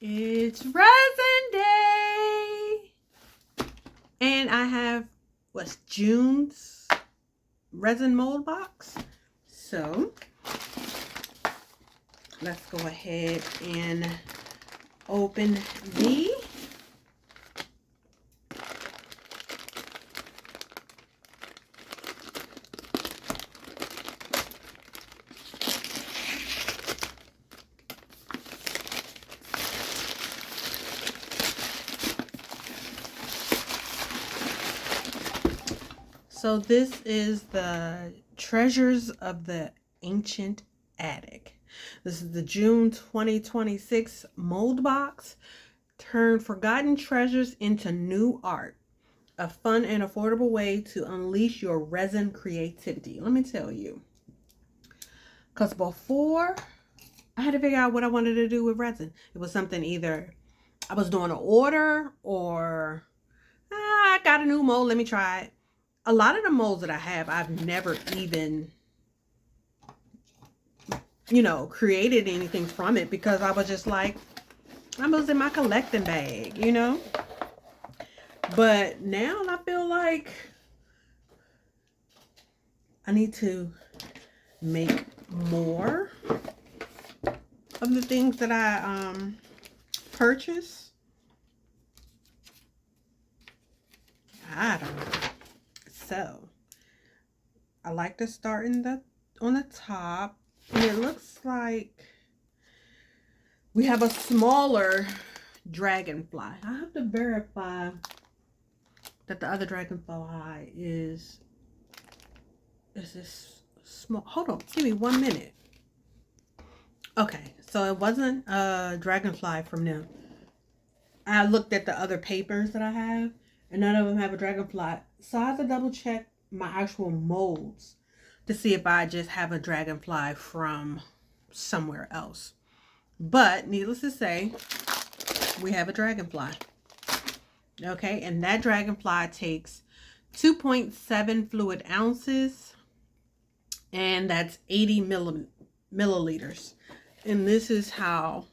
It's Resin Day! And I have, what's June's resin mold box. So, let's go ahead and open the So this is the Treasures of the Ancient Attic. This is the June 2026 mold box. Turn forgotten treasures into new art. A fun and affordable way to unleash your resin creativity. Let me tell you. Because before, I had to figure out what I wanted to do with resin. It was something either I was doing an order or I got a new mold, let me try it. A lot of the molds that I have, I've never even, created anything from it because I was just like, I was in my collecting bag, But now I feel like I need to make more of the things that I purchase. I don't know. So I like to start on the top, and it looks like we have a smaller dragonfly. I have to verify that the other dragonfly is this small. Hold on, give me 1 minute. Okay, so it wasn't a dragonfly from them. I looked at the other papers that I have, and none of them have a dragonfly. So I have to double check my actual molds to see if I just have a dragonfly from somewhere else. But needless to say, we have a dragonfly. Okay, and that dragonfly takes 2.7 fluid ounces, and that's 80 milliliters. And this is how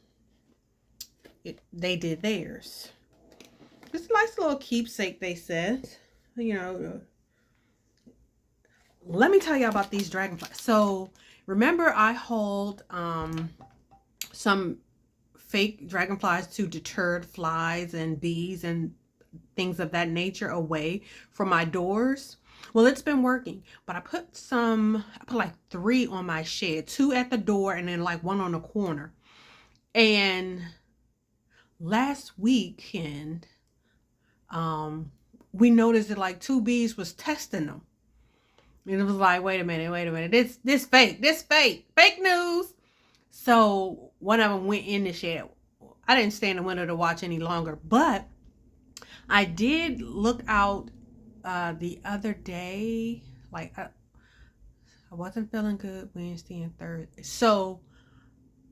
they did theirs. It's a nice little keepsake, they said. Let me tell you about these dragonflies. So remember I hauled some fake dragonflies to deter flies and bees and things of that nature away from my doors. Well, it's been working, but I put like 3 on my shed, 2 at the door and then like 1 on the corner. And last weekend, we noticed that like 2 bees was testing them. And it was like, wait a minute. This fake news. So one of them went in the shed. I didn't stay in the window to watch any longer, but I did look out the other day. Like I wasn't feeling good Wednesday and Thursday. So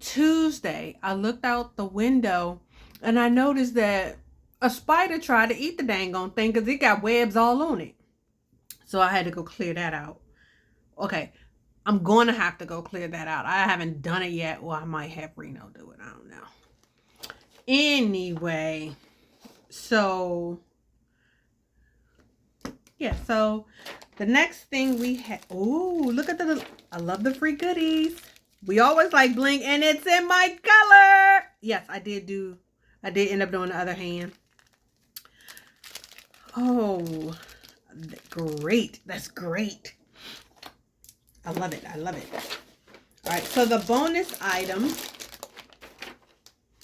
Tuesday, I looked out the window and I noticed that a spider tried to eat the dang on thing because it got webs all on it. So I had to go clear that out. Okay, I'm going to have to go clear that out. I haven't done it yet. Well, I might have Reno do it. I don't know. Anyway, so yeah, so the next thing we have, oh, look at I love the free goodies. We always like bling, and it's in my color. Yes, I did end up doing the other hand. Oh, great. That's great. I love it. All right, so the bonus item.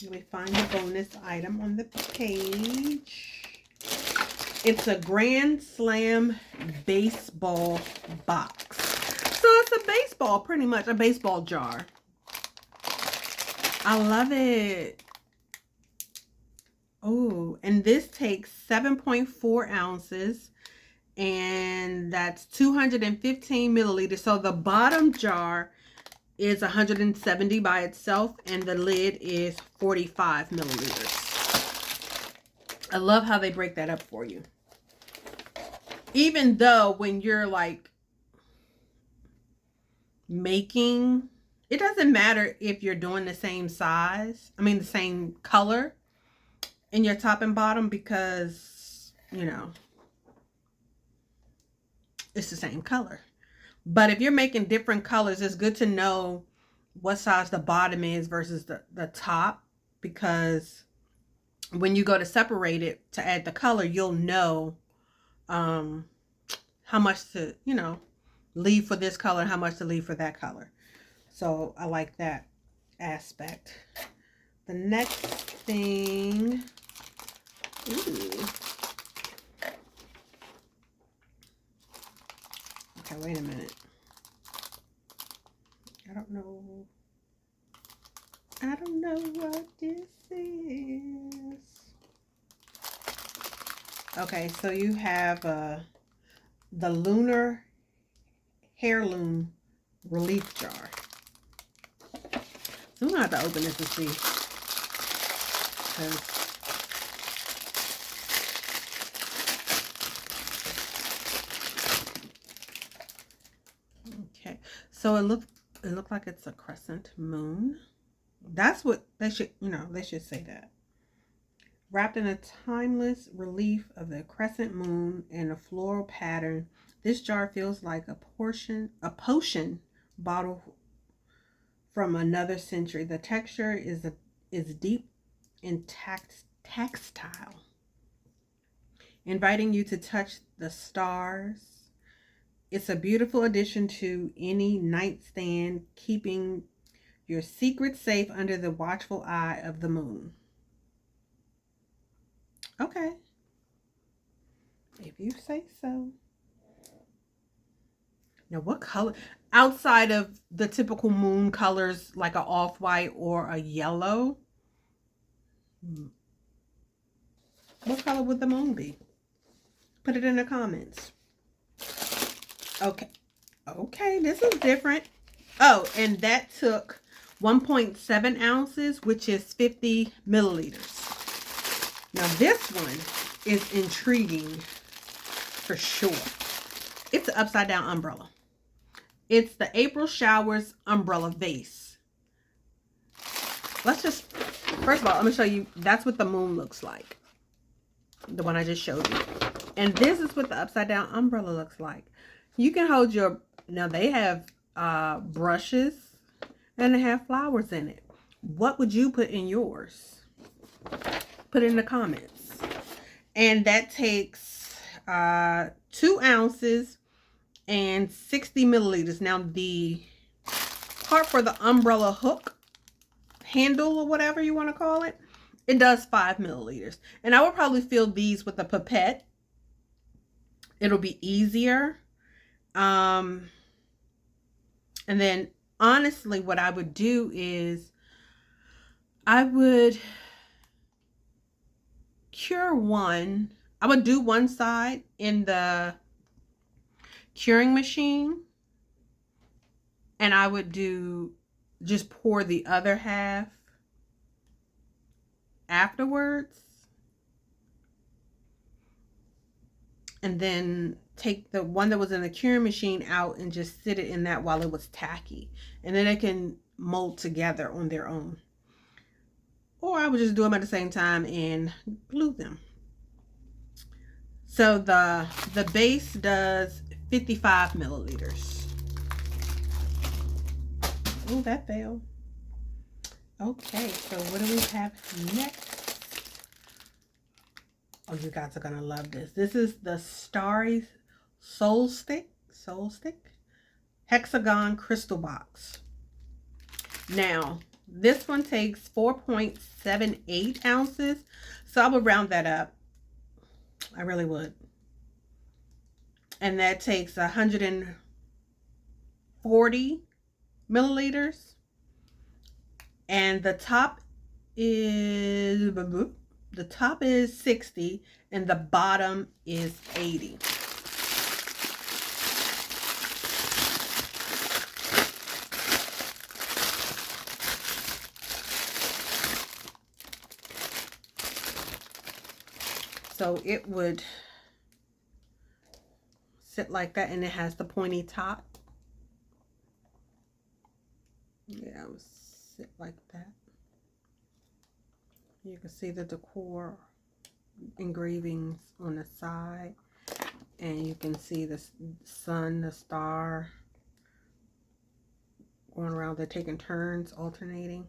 Let me find the bonus item on the page. It's a Grand Slam baseball box. So it's a baseball, pretty much a baseball jar. I love it. Oh, and this takes 7.4 ounces. And that's 215 milliliters. So the bottom jar is 170 by itself, and the lid is 45 milliliters. I love how they break that up for you. Even though when you're like making It doesn't matter if you're doing the same size, I mean the same color in your top and bottom, because, you know, it's the same color. But if you're making different colors, it's good to know what size the bottom is versus the top, because when you go to separate it to add the color, you'll know how much to, you know, leave for this color and how much to leave for that color. So I like that aspect. The next thing, ooh. Okay, wait a minute. I don't know what this is. Okay, so you have the Lunar Heirloom Relief Jar. So I'm gonna have to open this to see. Okay, so it looked like it's a crescent moon. That's what they should, you know, they should say that. Wrapped in a timeless relief of the crescent moon and a floral pattern, this jar feels like a potion bottle from another century. The texture is deep and tactile, inviting you to touch the stars. It's a beautiful addition to any nightstand, keeping your secret safe under the watchful eye of the moon. Okay. If you say so. Now, what color? Outside of the typical moon colors, like an off-white or a yellow, what color would the moon be? Put it in the comments. Okay. Okay, this is different. Oh, and that took 1.7 ounces, which is 50 milliliters. Now, this one is intriguing for sure. It's an upside down umbrella. It's the April Showers umbrella vase. Let's just, first of all, I'm going to show you, that's what the moon looks like. The one I just showed you. And this is what the upside down umbrella looks like. You can hold your, now they have brushes and they have flowers in it. What would you put in yours? Put it in the comments. And that takes 2 ounces and 60 milliliters. Now the part for the umbrella hook handle or whatever you want to call it, it does 5 milliliters. And I would probably fill these with a pipette. It'll be easier. And then honestly, what I would do is I would cure one. I would do one side in the curing machine, and I would just pour the other half afterwards, and then take the one that was in the curing machine out and just sit it in that while it was tacky, and then it can mold together on their own. Or I would just do them at the same time and glue them. So the base does 55 milliliters. Oh, that fell. Okay, so what do we have next? Oh, you guys are gonna love this. This is the Starry Soul Stick Hexagon Crystal Box. Now, this one takes 4.78 ounces, so I would round that up. I really would. And that takes 140 milliliters. And the top is 60 and the bottom is 80. So it would sit like that, and it has the pointy top. would sit like that. You can see the decor engravings on the side, and you can see the sun, the star going around. They're taking turns, alternating.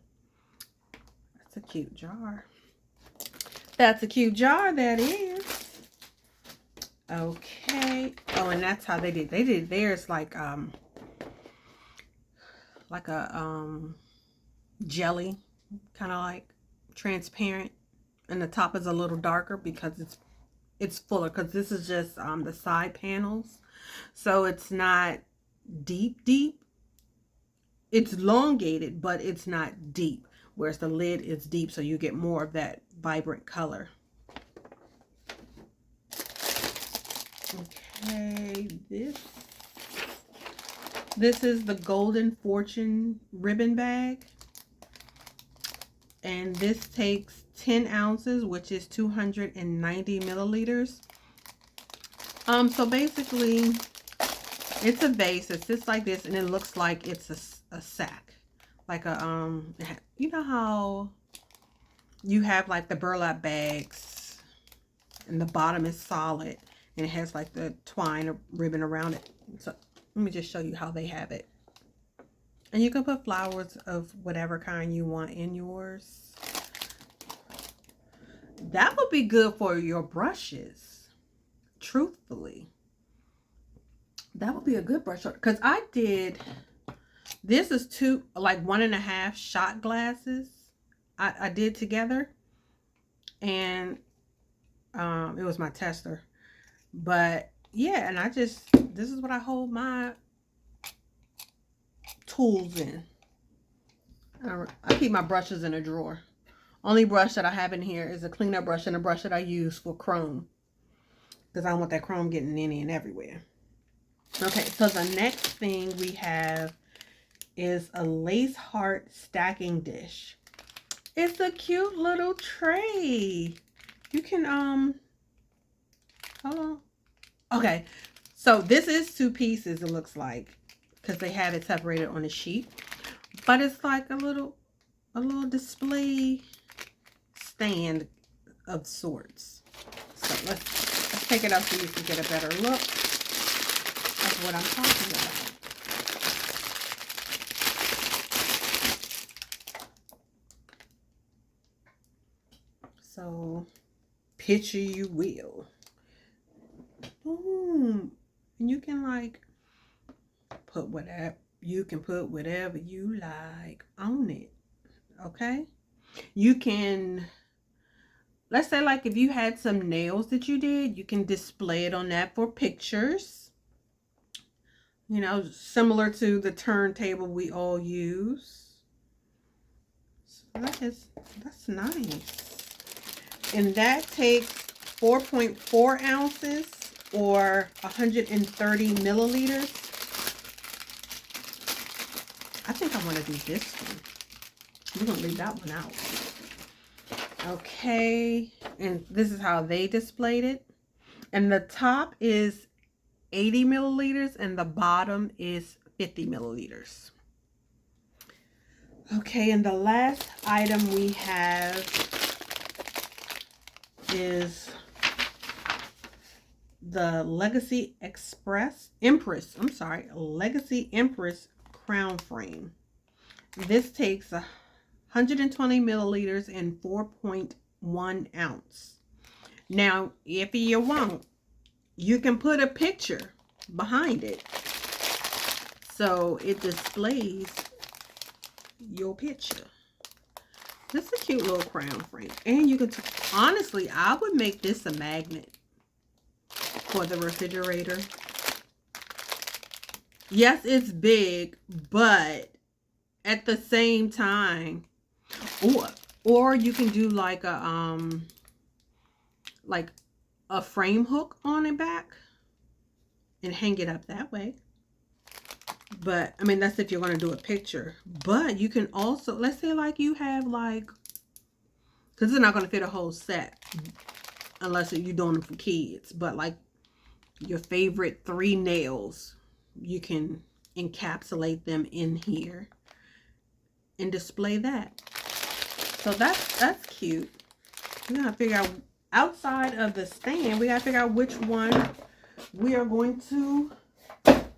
That's a cute jar. That's a cute jar, that is. Okay. Oh, and that's how they did theirs like a jelly, kind of like transparent, and the top is a little darker because it's fuller, because this is just the side panels, so it's not deep. It's elongated, but it's not deep, whereas the lid is deep, so you get more of that vibrant color. Okay, this is the Golden Fortune ribbon bag, and this takes 10 ounces, which is 290 milliliters. So basically, it's a vase. It sits like this, and it looks like it's a sack, like a you know how you have like the burlap bags, and the bottom is solid, and it has like the twine or ribbon around it. So let me just show you how they have it. And you can put flowers of whatever kind you want in yours. That would be good for your brushes, truthfully. That would be a good brush, because I did, this is 1.5 shot glasses I did together, and it was my tester. But yeah, and this is what I hold my tools in. I keep my brushes in a drawer. Only brush that I have in here is a cleanup brush, and a brush that I use for chrome, because I don't want that chrome getting any and everywhere. Okay, so the next thing we have is a lace heart stacking dish. It's a cute little tray. You can hold on. Okay, so this is 2 pieces, it looks like, because they have it separated on the sheet. But it's like a little display stand of sorts. So let's take it out so you can get a better look of what I'm talking about. So picture you will. Boom. And you can like put whatever you like on it. Okay, you can, let's say like if you had some nails that you did, you can display it on that for pictures, you know, similar to the turntable we all use. So that's nice. And that takes 4.4 ounces or 130 milliliters. I think I want to do this one. We're going to leave that one out. Okay. And this is how they displayed it. And the top is 80 milliliters and the bottom is 50 milliliters. Okay. And the last item we have is the Legacy Empress crown frame. This takes 120 milliliters and 4.1 ounce. Now, if you want, you can put a picture behind it, so it displays your picture. This is a cute little crown frame, and you can honestly, I would make this a magnet for the refrigerator. Yes, it's big, but at the same time, or you can do like a frame hook on the back and hang it up that way. But I mean, that's if you're going to do a picture. But you can also, let's say like you have like, because it's not going to fit a whole set unless you're doing them for kids, but like your favorite 3 nails, you can encapsulate them in here and display that. So that's cute. We're gonna figure out, outside of the stand, we gotta figure out which one we are going to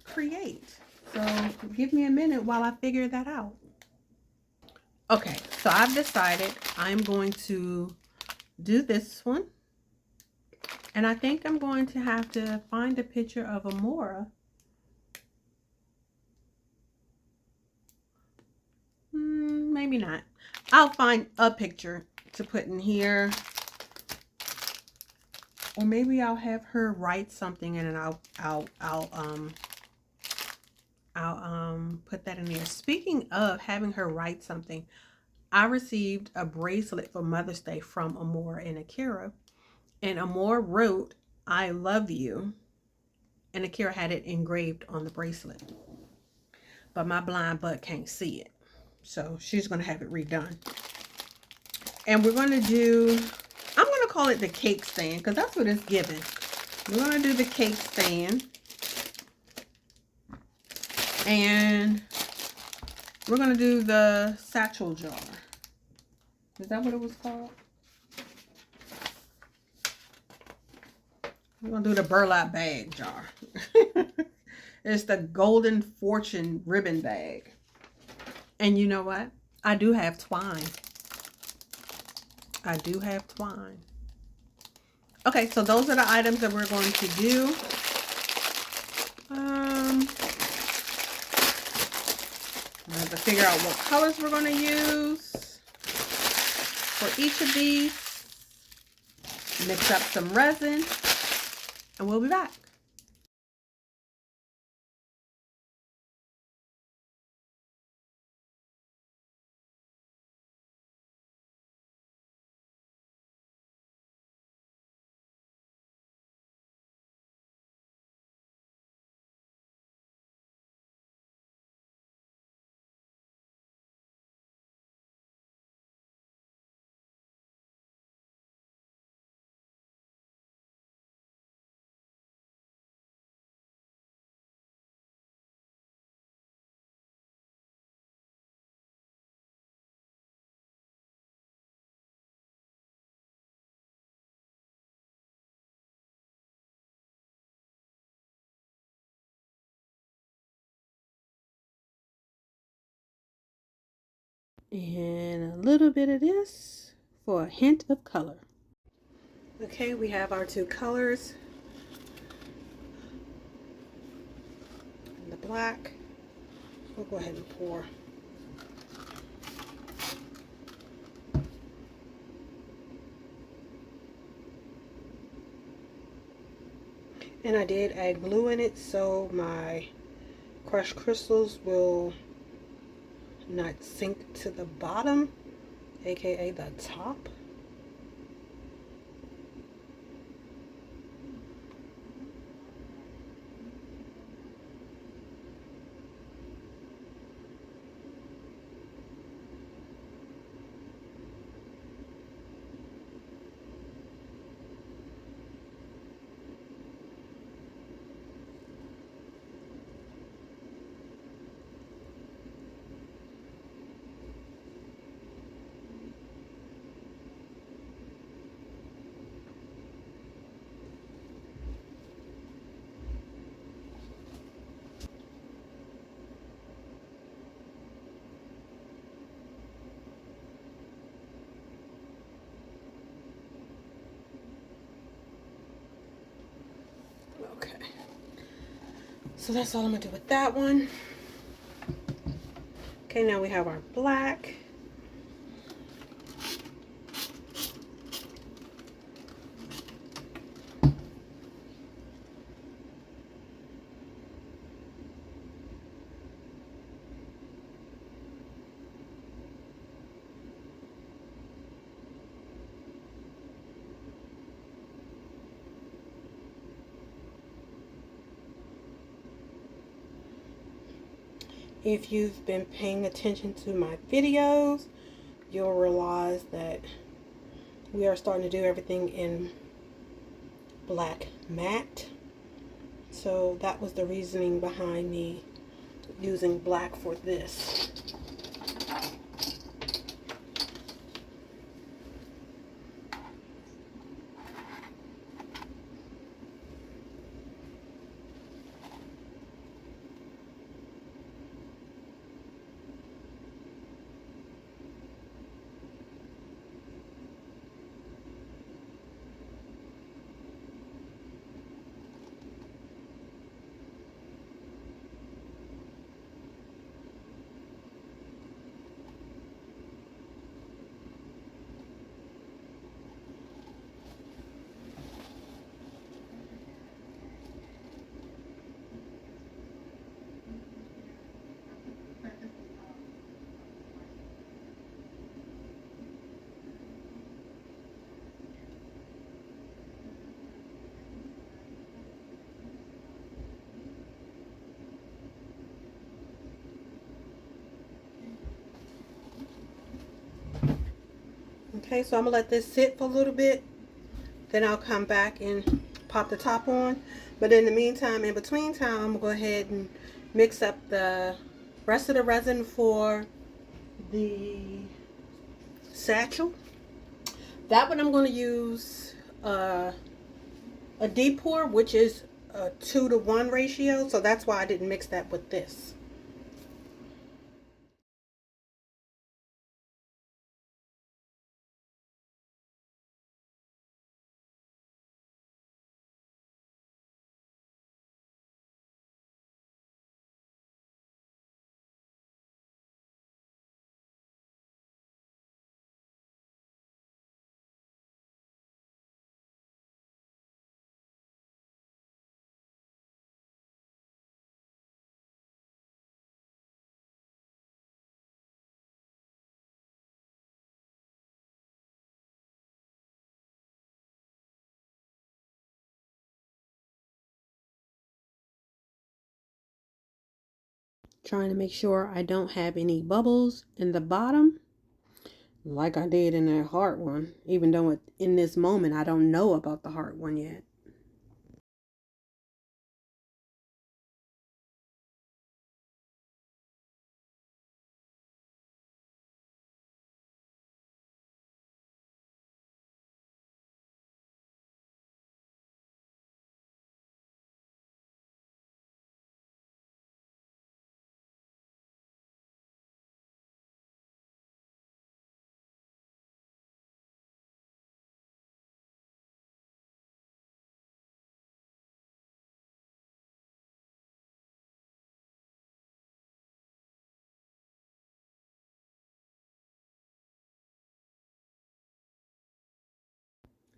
create. So give me a minute while I figure that out. Okay, so I've decided I'm going to do this one. And I think I'm going to have to find a picture of Amora. Maybe not. I'll find a picture to put in here. Or maybe I'll have her write something and then I'll put that in there. Speaking of having her write something, I received a bracelet for Mother's Day from Amora and Akira. And Amora wrote, "I love you." And Akira had it engraved on the bracelet. But my blind butt can't see it. So she's going to have it redone. And we're going to do, I'm going to call it the cake stand because that's what it's given. We're going to do the cake stand. And we're going to do the satchel jar. Is that what it was called? We're going to do the burlap bag jar. It's the Golden Fortune ribbon bag. And you know what? I do have twine. I do have twine. Okay, so those are the items that we're going to do. I have to figure out what colors we're going to use for each of these. Mix up some resin, and we'll be back. And a little bit of this for a hint of color. Okay, we have our two colors. And the black. We'll go ahead and pour. And I did add glue in it so my crushed crystals will not sink to the bottom, aka the top. Okay, so that's all I'm gonna do with that one. Okay, now we have our black. If you've been paying attention to my videos, you'll realize that we are starting to do everything in black matte. So that was the reasoning behind me using black for this. Okay, so I'm gonna let this sit for a little bit. Then I'll come back and pop the top on. But in the meantime, in between time, I'm gonna go ahead and mix up the rest of the resin for the satchel. That one I'm gonna use a deep pour, which is a 2-to-1 ratio. So that's why I didn't mix that with this. Trying to make sure I don't have any bubbles in the bottom like I did in that heart one, even though in this moment I don't know about the heart one yet.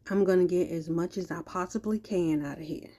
I'm going to get as much as I possibly can out of here.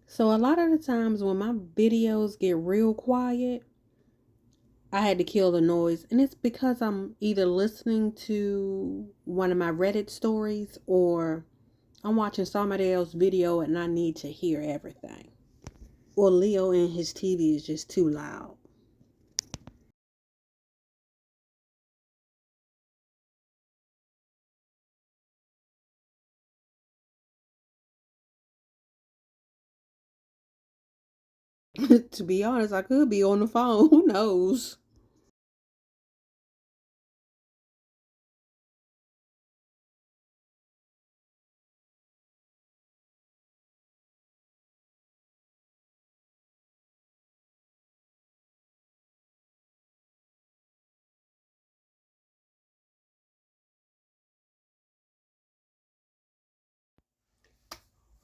So a lot of the times when my videos get real quiet, I had to kill the noise, and it's because I'm either listening to one of my Reddit stories or I'm watching somebody else's video and I need to hear everything. Or Leo and his TV is just too loud. To be honest, I could be on the phone. Who knows?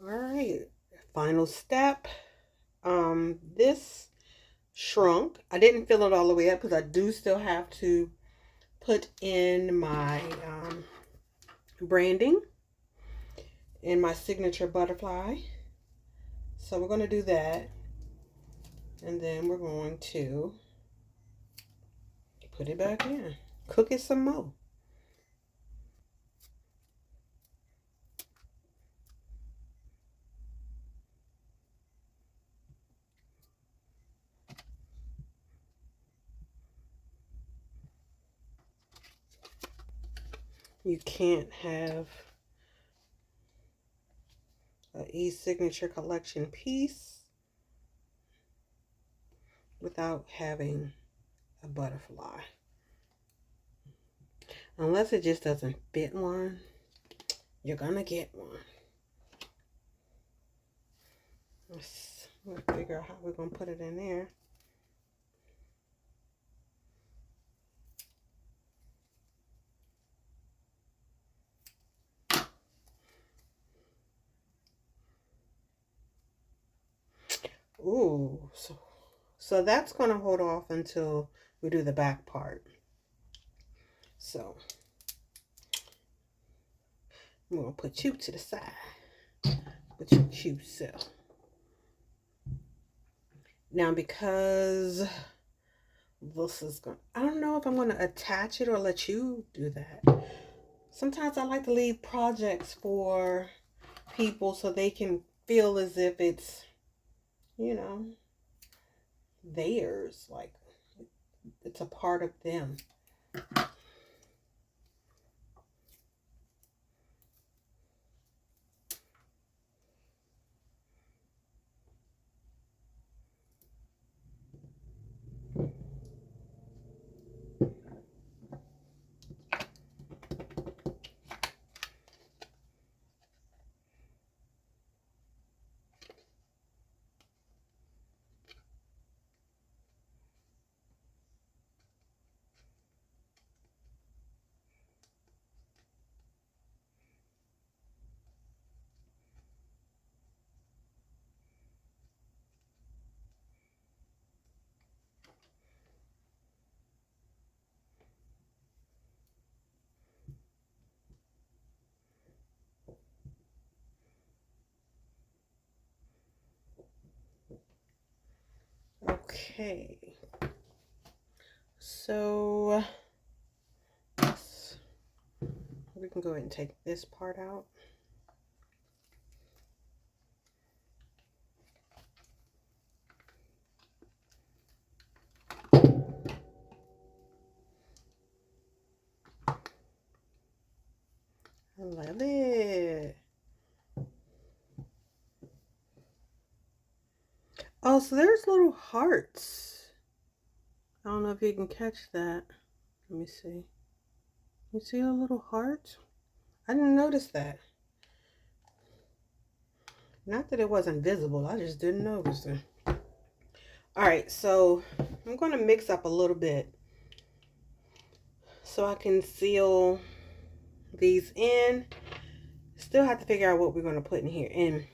All right, final step. This shrunk. I didn't fill it all the way up because I do still have to put in my branding and my signature butterfly. So we're going to do that. And then we're going to put it back in. Cook it some more. You can't have an e-signature collection piece without having a butterfly. Unless it just doesn't fit one, you're gonna get one. We'll figure out how we're going to put it in there. Ooh, so that's going to hold off until we do the back part. So I'm going to put you to the side. Put your cute self. Now, because this is going, I don't know if I'm going to attach it or let you do that. Sometimes I like to leave projects for people so they can feel as if it's, you know, theirs, like it's a part of them. Okay, so we can go ahead and take this part out. I love it. Oh, so there's little hearts. I don't know if you can catch that. Let me see. You see a little heart? I didn't notice that. Not that it wasn't visible, I just didn't notice it. Alright, so I'm going to mix up a little bit so I can seal these in. Still have to figure out what we're going to put in here. And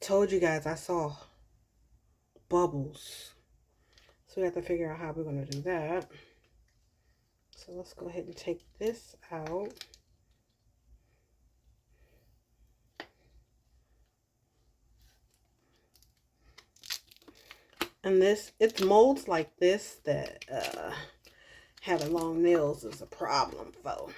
told you guys I saw bubbles. So we have to figure out how we're going to do that. So let's go ahead and take this out. And this, it's molds like this that having long nails is a problem for.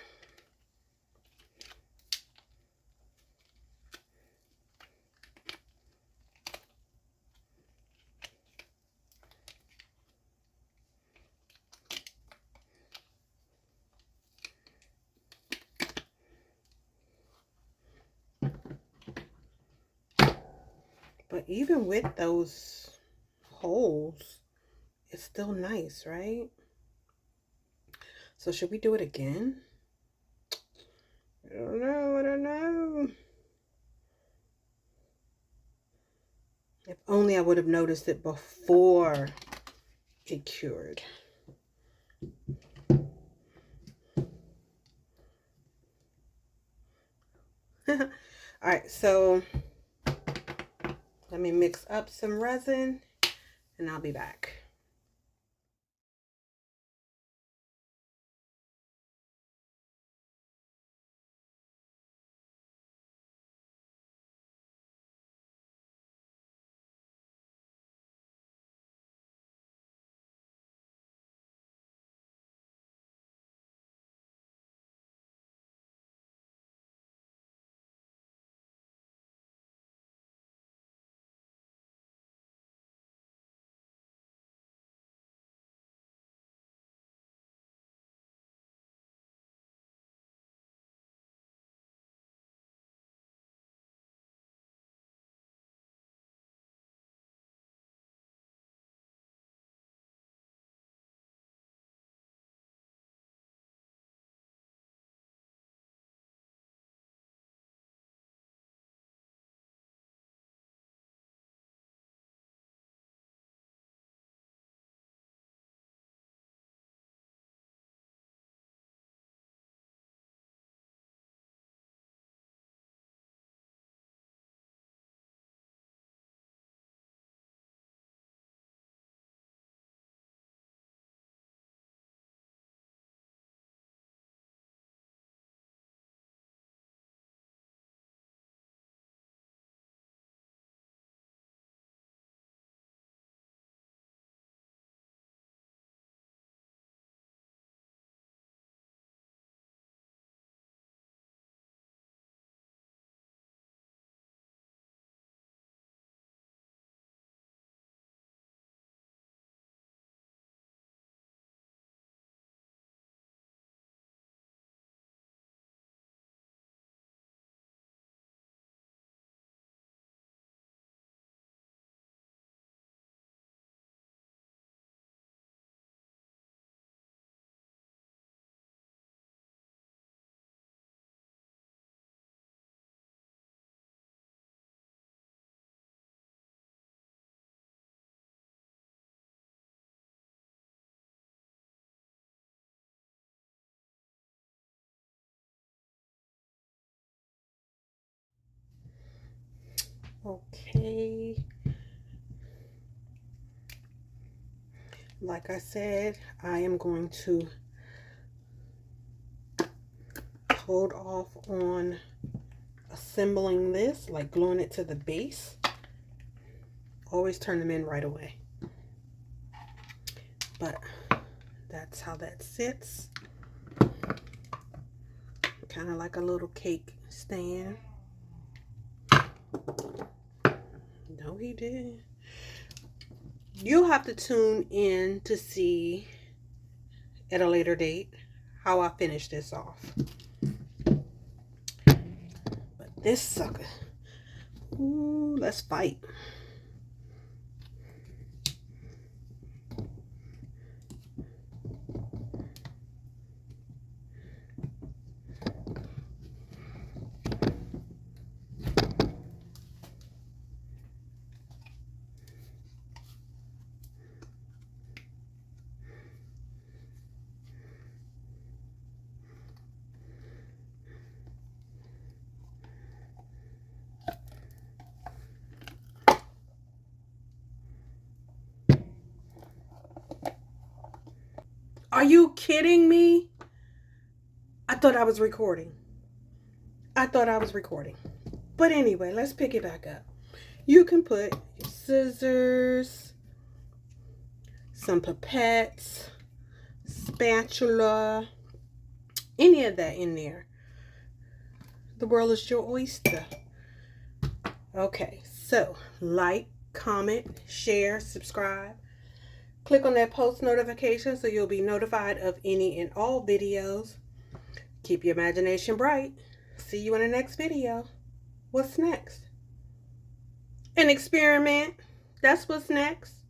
But even with those holes, it's still nice, right? So should we do it again? I don't know. If only I would have noticed it before it cured. All right, so let me mix up some resin and I'll be back. Okay. Like I said, I am going to hold off on assembling this, like gluing it to the base. Always turn them in right away. But that's how that sits. Kind of like a little cake stand. No, he didn't. You'll have to tune in to see at a later date how I finish this off. But this sucker, ooh, let's fight. Are you kidding me? I thought I was recording. But anyway, let's pick it back up. You can put your scissors, some pipettes, spatula, any of that in there. The world is your oyster. Okay, so like, comment, share, subscribe. Click on that post notification so you'll be notified of any and all videos. Keep your imagination bright. See you in the next video. What's next? An experiment. That's what's next.